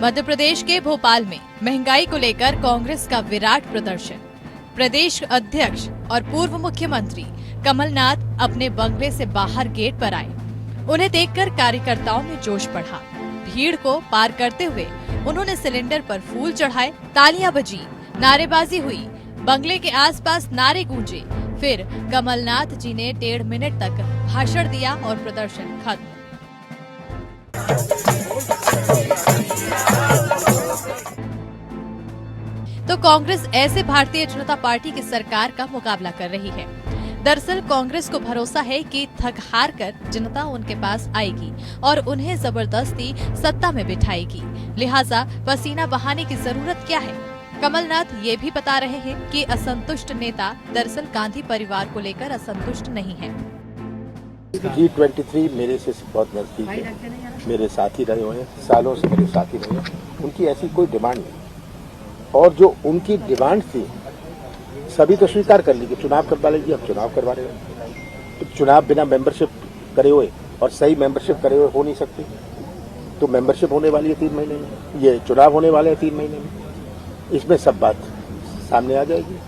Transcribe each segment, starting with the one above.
मध्य प्रदेश के भोपाल में महंगाई को लेकर कांग्रेस का विराट प्रदर्शन। प्रदेश अध्यक्ष और पूर्व मुख्यमंत्री कमलनाथ अपने बंगले से बाहर गेट पर आए। उन्हें देखकर कार्यकर्ताओं में जोश बढ़ा। भीड़ को पार करते हुए उन्होंने सिलेंडर पर फूल चढ़ाए, तालियां बजी, नारेबाजी हुई, बंगले के आसपास नारे गूंजे। फिर कमलनाथ जी ने 1.5 मिनट तक भाषण दिया और प्रदर्शन खत्म। तो कांग्रेस ऐसे भारतीय जनता पार्टी की सरकार का मुकाबला कर रही है। दरअसल कांग्रेस को भरोसा है कि थक हार कर जनता उनके पास आएगी और उन्हें जबरदस्ती सत्ता में बिठाएगी, लिहाजा पसीना बहाने की जरूरत क्या है। कमलनाथ ये भी बता रहे हैं कि असंतुष्ट नेता दरअसल गांधी परिवार को लेकर असंतुष्ट नहीं है। G23 मेरे से बहुत नजदीक है, मेरे साथी रहे हुए हैं, सालों से मेरे साथी रहे हैं। उनकी ऐसी कोई डिमांड नहीं, और जो उनकी डिमांड थी सभी तो स्वीकार कर ली कि चुनाव करवा लीजिए, अब चुनाव करवा रहे हैं। तो चुनाव बिना मेंबरशिप करे हुए और सही मेंबरशिप करे हुए हो नहीं सकती। तो मेंबरशिप होने वाली है 3 महीने में, ये चुनाव होने वाले हैं 3 महीने में, इसमें सब बात सामने आ जाएगी।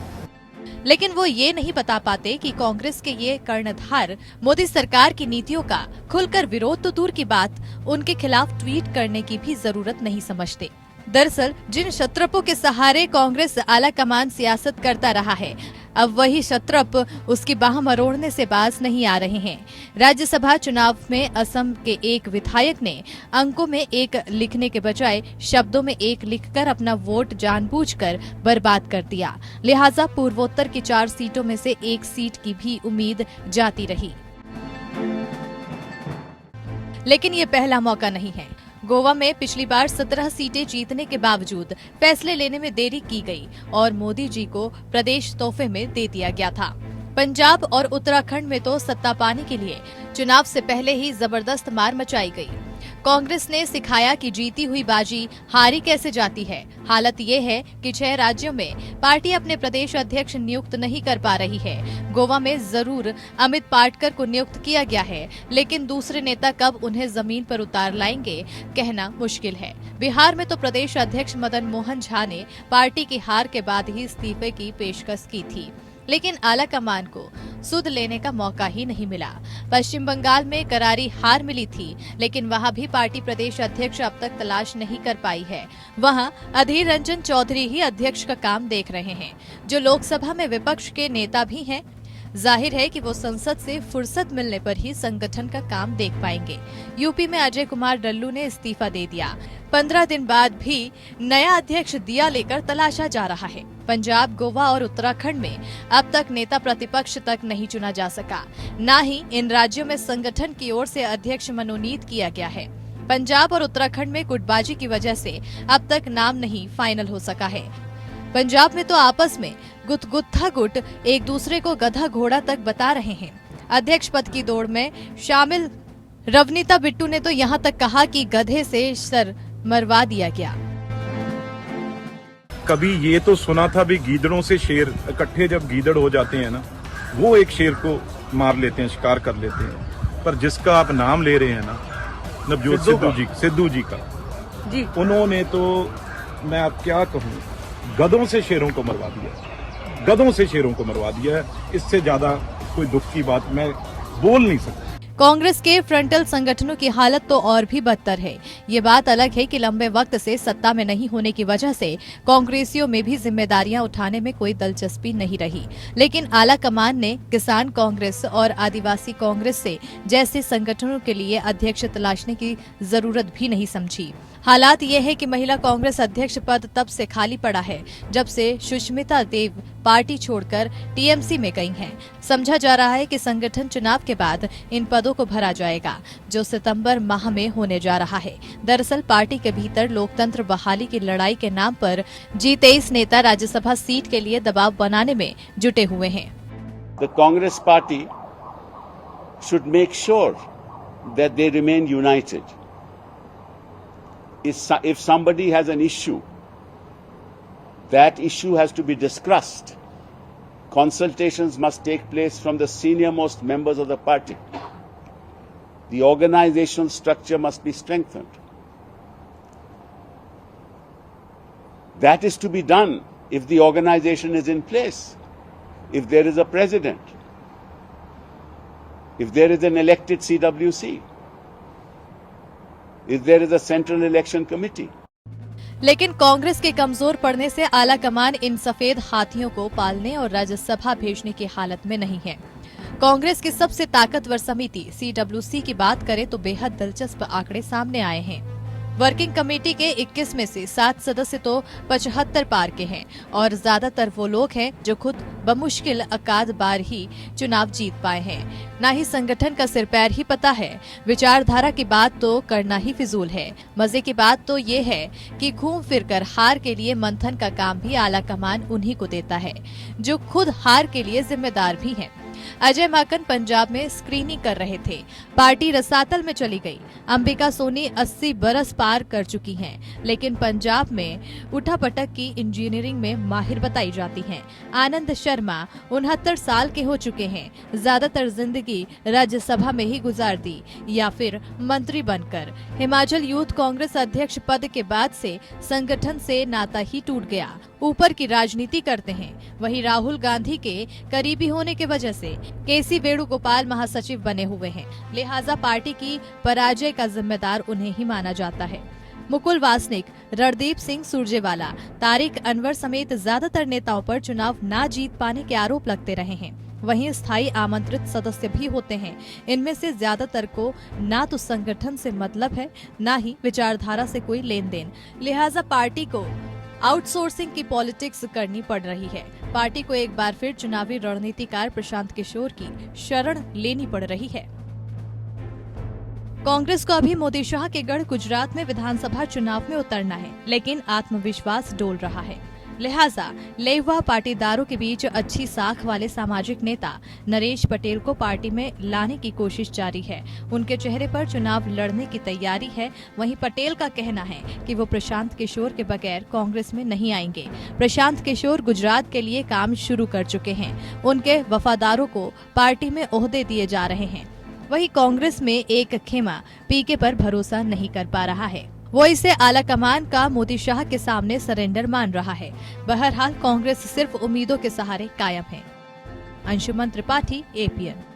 लेकिन वो ये नहीं बता पाते कि कांग्रेस के ये कर्णधार मोदी सरकार की नीतियों का खुलकर विरोध तो दूर की बात, उनके खिलाफ ट्वीट करने की भी जरूरत नहीं समझते। दरअसल जिन शत्रपों के सहारे कांग्रेस आला कमान सियासत करता रहा है, अब वही शत्रप उसकी बाह मरोड़ने से बाज नहीं आ रहे हैं। राज्यसभा चुनाव में असम के एक विधायक ने अंकों में 1 लिखने के बजाय शब्दों में 1 लिखकर अपना वोट जानबूझकर बर्बाद कर दिया। लिहाजा पूर्वोत्तर की 4 सीटों में से 1 सीट की भी उम्मीद जाती रही। लेकिन ये पहला मौका नहीं है। गोवा में पिछली बार 17 सीटें जीतने के बावजूद फैसले लेने में देरी की गई और मोदी जी को प्रदेश तोहफे में दे दिया गया था। पंजाब और उत्तराखंड में तो सत्ता पाने के लिए चुनाव से पहले ही जबरदस्त मार मचाई गई। कांग्रेस ने सिखाया कि जीती हुई बाजी हारी कैसे जाती है। हालत ये है कि 6 राज्यों में पार्टी अपने प्रदेश अध्यक्ष नियुक्त नहीं कर पा रही है। गोवा में जरूर अमित पाटकर को नियुक्त किया गया है, लेकिन दूसरे नेता कब उन्हें जमीन पर उतार लाएंगे कहना मुश्किल है। बिहार में तो प्रदेश अध्यक्ष मदन मोहन झा ने पार्टी की हार के बाद ही इस्तीफे की पेशकश की थी, लेकिन आला कमान को सुध लेने का मौका ही नहीं मिला। पश्चिम बंगाल में करारी हार मिली थी, लेकिन वहां भी पार्टी प्रदेश अध्यक्ष अब तक तलाश नहीं कर पाई है। वहां अधीर रंजन चौधरी ही अध्यक्ष का काम देख रहे हैं, जो लोकसभा में विपक्ष के नेता भी हैं। जाहिर है कि वो संसद से फुर्सत मिलने पर ही संगठन का काम देख पाएंगे। यूपी में अजय कुमार डल्लू ने इस्तीफा दे दिया। 15 दिन बाद भी नया अध्यक्ष दिया लेकर तलाशा जा रहा है। पंजाब, गोवा और उत्तराखंड में अब तक नेता प्रतिपक्ष तक नहीं चुना जा सका। न ही इन राज्यों में संगठन की ओर से अध्यक्ष मनोनीत किया गया है। पंजाब और उत्तराखंड में गुटबाजी की वजह से अब तक नाम नहीं फाइनल हो सका है। पंजाब में तो आपस में गुत्था गुट एक दूसरे को गधा घोड़ा तक बता रहे हैं। अध्यक्ष पद की दौड़ में शामिल रवनीता बिट्टू ने तो यहाँ तक कहा कि गधे से सर मरवा दिया गया। कभी ये तो सुना था भी गीदड़ों से शेर इकट्ठे जब गीदड़ हो जाते हैं ना, वो एक शेर को मार लेते हैं, शिकार कर लेते हैं। पर जिसका आप नाम ले रहे हैं ना, नवजोत सिद्धू जी का जी, उन्होंने तो मैं अब क्या कहूँ, गधों से शेरों को मरवा दिया, गधों से शेरों को मरवा दिया है। इससे ज्यादा कोई दुख की बात मैं बोल नहीं सकता। कांग्रेस के फ्रंटल संगठनों की हालत तो और भी बदतर है। ये बात अलग है कि लंबे वक्त से सत्ता में नहीं होने की वजह से कांग्रेसियों में भी जिम्मेदारियां उठाने में कोई दिलचस्पी नहीं रही। लेकिन आला कमान ने किसान कांग्रेस और आदिवासी कांग्रेस से जैसे संगठनों के लिए अध्यक्ष तलाशने की जरूरत भी नहीं समझी। हालात ये है कि महिला कांग्रेस अध्यक्ष पद तब से खाली पड़ा है जब से सुष्मिता देव पार्टी छोड़कर टीएमसी में गई हैं। समझा जा रहा है कि संगठन चुनाव के बाद इन पदों को भरा जाएगा, जो सितंबर माह में होने जा रहा है। दरअसल पार्टी के भीतर लोकतंत्र बहाली की लड़ाई के नाम पर G23 नेता राज्यसभा सीट के लिए दबाव बनाने में जुटे हुए हैं। The Congress party should make sure that they remain united. If somebody has an issue, that issue has to be discussed. Consultations must take place from the senior most members of the party. The organizational structure must be strengthened. That is to be done if the organization is in place, if there is a president, if there is an elected CWC, if there is a central election committee. लेकिन कांग्रेस के कमजोर पड़ने से आला कमान इन सफेद हाथियों को पालने और राज्यसभा भेजने की हालत में नहीं है। कांग्रेस की सबसे ताकतवर समिति CWC की बात करें तो बेहद दिलचस्प आंकड़े सामने आए हैं। वर्किंग कमेटी के 21 में से 7 सदस्य तो 75 पार के हैं और ज्यादातर वो लोग हैं जो खुद बमुश्किल एकाध बार ही चुनाव जीत पाए हैं। ना ही संगठन का सिर पैर ही पता है। विचारधारा की बात तो करना ही फिजूल है। मजे की बात तो ये है कि घूम फिरकर हार के लिए मंथन का काम भी आला कमान उन्हीं को देता है, जो खुद हार के लिए जिम्मेदार भी हैं। अजय माकन पंजाब में स्क्रीनिंग कर रहे थे, पार्टी रसातल में चली गई। अंबिका सोनी 80 बरस पार कर चुकी हैं, लेकिन पंजाब में उठापटक की इंजीनियरिंग में माहिर बताई जाती हैं। आनंद शर्मा 69 साल के हो चुके हैं, ज्यादातर जिंदगी राज्यसभा में ही गुजार दी या फिर मंत्री बनकर। हिमाचल यूथ कांग्रेस अध्यक्ष पद के बाद से संगठन से नाता ही टूट गया। ऊपर की राजनीति करते हैं। वहीं राहुल गांधी के करीबी होने की वजह से केसी वेणुगोपाल महासचिव बने हुए हैं, लिहाजा पार्टी की पराजय का जिम्मेदार उन्हें ही माना जाता है। मुकुल वासनिक, रणदीप सिंह सुरजेवाला, तारिक अनवर समेत ज्यादातर नेताओं पर चुनाव ना जीत पाने के आरोप लगते रहे हैं। वहीं स्थायी आमंत्रित सदस्य भी होते हैं। इनमें से ज्यादातर को ना तो संगठन से मतलब है, ना ही विचारधारा से कोई लेन देन। लिहाजा पार्टी को आउटसोर्सिंग की पॉलिटिक्स करनी पड़ रही है। पार्टी को एक बार फिर चुनावी रणनीतिकार प्रशांत किशोर की शरण लेनी पड़ रही है। कांग्रेस को अभी मोदी शाह के गढ़ गुजरात में विधानसभा चुनाव में उतरना है, लेकिन आत्मविश्वास डोल रहा है। लिहाजा लेवा पाटीदारों के बीच अच्छी साख वाले सामाजिक नेता नरेश पटेल को पार्टी में लाने की कोशिश जारी है। उनके चेहरे पर चुनाव लड़ने की तैयारी है। वहीं पटेल का कहना है कि वो प्रशांत किशोर के बगैर कांग्रेस में नहीं आएंगे। प्रशांत किशोर गुजरात के लिए काम शुरू कर चुके हैं। उनके वफादारों को पार्टी में ओहदे दिए जा रहे हैं। वहीं कांग्रेस में एक खेमा पीके पर भरोसा नहीं कर पा रहा है। वो इसे आला कमान का मोदी शाह के सामने सरेंडर मान रहा है। बहरहाल कांग्रेस सिर्फ उम्मीदों के सहारे कायम है। अंशुमन त्रिपाठी, APN।